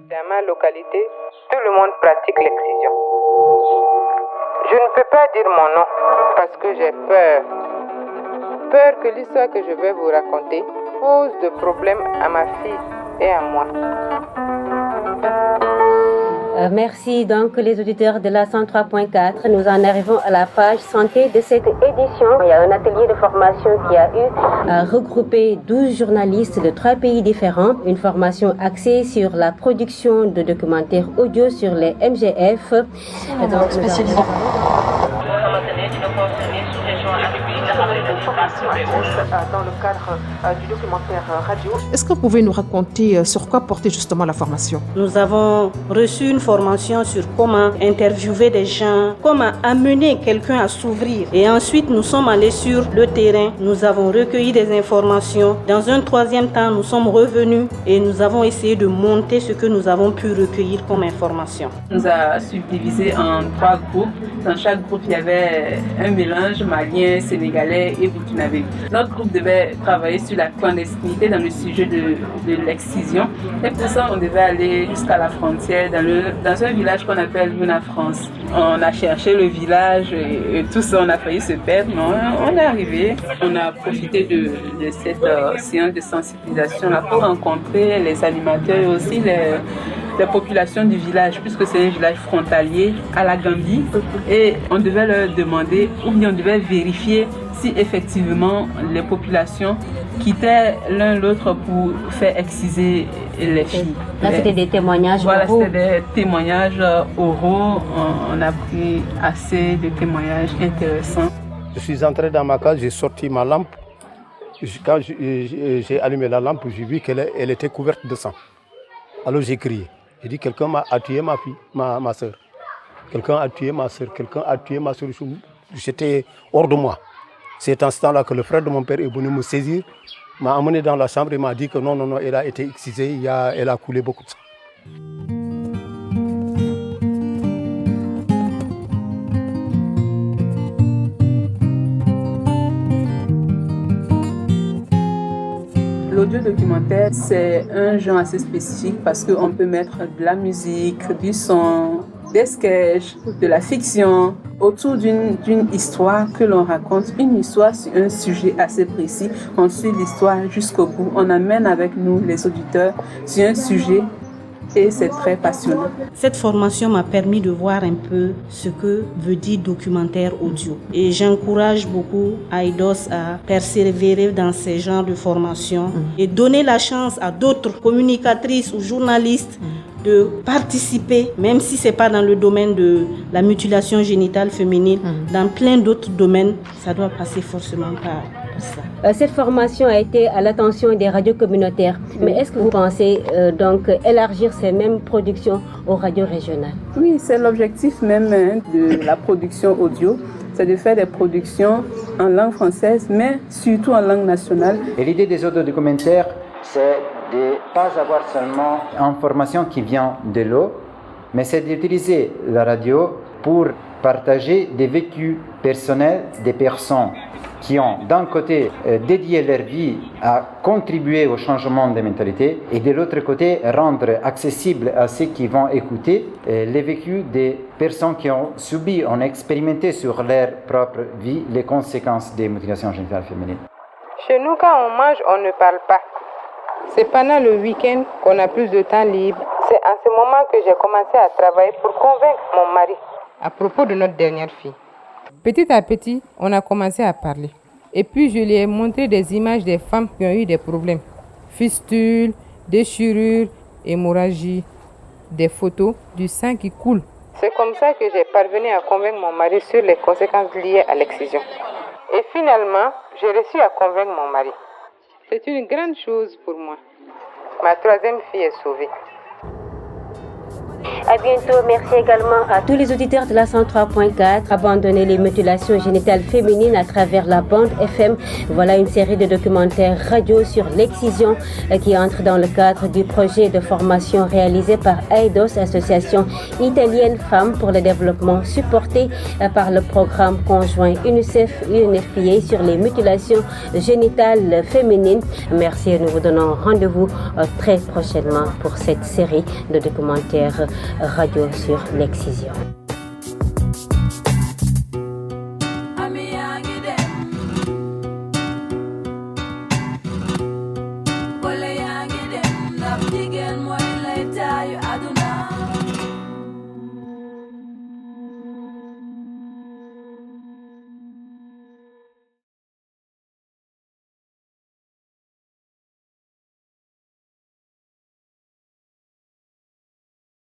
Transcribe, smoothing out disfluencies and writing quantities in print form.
Dans ma localité, tout le monde pratique l'excision. Je ne peux pas dire mon nom parce que j'ai peur. Peur que l'histoire que je vais vous raconter pose de problèmes à ma fille et à moi. Merci donc les auditeurs de la 103.4. Nous en arrivons à la page santé de cette édition. Il y a un atelier de formation qui a eu à regrouper 12 journalistes de 3 pays différents. Une formation axée sur la production de documentaires audio sur les MGF. Donc, spécialisé. Dans le cadre du documentaire radio. Est-ce que vous pouvez nous raconter sur quoi portait justement la formation? Nous avons reçu une formation sur comment interviewer des gens, comment amener quelqu'un à s'ouvrir. Et ensuite, nous sommes allés sur le terrain, nous avons recueilli des informations. Dans un troisième temps, nous sommes revenus et nous avons essayé de monter ce que nous avons pu recueillir comme information. On nous a subdivisé en 3 groupes. Dans chaque groupe, il y avait un mélange malien, sénégalais et burkinabé. Notre groupe devait travailler sur la clandestinité dans le sujet de l'excision. Et pour ça, on devait aller jusqu'à la frontière, dans un village qu'on appelle Luna France. On a cherché le village et tout ça, on a failli se perdre, mais on est arrivé. On a profité de cette séance de sensibilisation là pour rencontrer les animateurs et aussi les populations du village, puisque c'est un village frontalier à la Gambie. Et on devait leur demander, ou bien on devait vérifier si effectivement les populations quittaient l'un l'autre pour faire exciser les filles. Là, c'était des témoignages oraux. Voilà, c'était des témoignages oraux. On a pris assez de témoignages intéressants. Je suis entré dans ma case, j'ai sorti ma lampe. Quand j'ai allumé la lampe, j'ai vu qu'elle était couverte de sang. Alors j'ai crié. J'ai dit, quelqu'un a tué ma fille, ma soeur. Quelqu'un a tué ma soeur, quelqu'un a tué ma soeur. J'étais hors de moi. C'est en ce temps-là que le frère de mon père est venu me saisir, m'a emmené dans la chambre et m'a dit que non, elle a été excisée, elle a coulé beaucoup de sang. L'audio documentaire, c'est un genre assez spécifique parce qu'on peut mettre de la musique, du son, des sketchs, de la fiction, autour d'une histoire que l'on raconte, une histoire sur un sujet assez précis. On suit l'histoire jusqu'au bout. On amène avec nous les auditeurs sur un sujet et c'est très passionnant. Cette formation m'a permis de voir un peu ce que veut dire documentaire audio. Et j'encourage beaucoup Aidos à persévérer dans ces genres de formation et donner la chance à d'autres communicatrices ou journalistes de participer, même si ce n'est pas dans le domaine de la mutilation génitale féminine, dans plein d'autres domaines, ça doit passer forcément par ça. Cette formation a été à l'attention des radios communautaires. Mais est-ce que vous pensez donc élargir ces mêmes productions aux radios régionales? Oui, c'est l'objectif même de la production audio. C'est de faire des productions en langue française, mais surtout en langue nationale. Et l'idée des audiodocumentaires, c'est de ne pas avoir seulement information qui vient de l'eau, mais c'est d'utiliser la radio pour partager des vécus personnels des personnes qui ont d'un côté dédié leur vie à contribuer au changement des mentalités et de l'autre côté rendre accessible à ceux qui vont écouter les vécus des personnes qui ont subi, ont expérimenté sur leur propre vie les conséquences des mutilations génitales féminines. Chez nous, quand on mange, on ne parle pas. C'est pendant le week-end qu'on a plus de temps libre. C'est à ce moment que j'ai commencé à travailler pour convaincre mon mari à propos de notre dernière fille. Petit à petit, on a commencé à parler. Et puis, je lui ai montré des images des femmes qui ont eu des problèmes. Fistules, déchirures, hémorragie, des photos du sang qui coule. C'est comme ça que j'ai parvenu à convaincre mon mari sur les conséquences liées à l'excision. Et finalement, j'ai réussi à convaincre mon mari. C'est une grande chose pour moi. Ma 3e fille est sauvée. À bientôt. Merci également à tous les auditeurs de la 103.4. Abandonner les mutilations génitales féminines à travers la bande FM. Voilà une série de documentaires radio sur l'excision qui entre dans le cadre du projet de formation réalisé par AIDOS, Association italienne Femmes pour le développement, supporté par le programme conjoint UNICEF-UNFPA sur les mutilations génitales féminines. Merci et nous vous donnons rendez-vous très prochainement pour cette série de documentaires radio sur l'excision.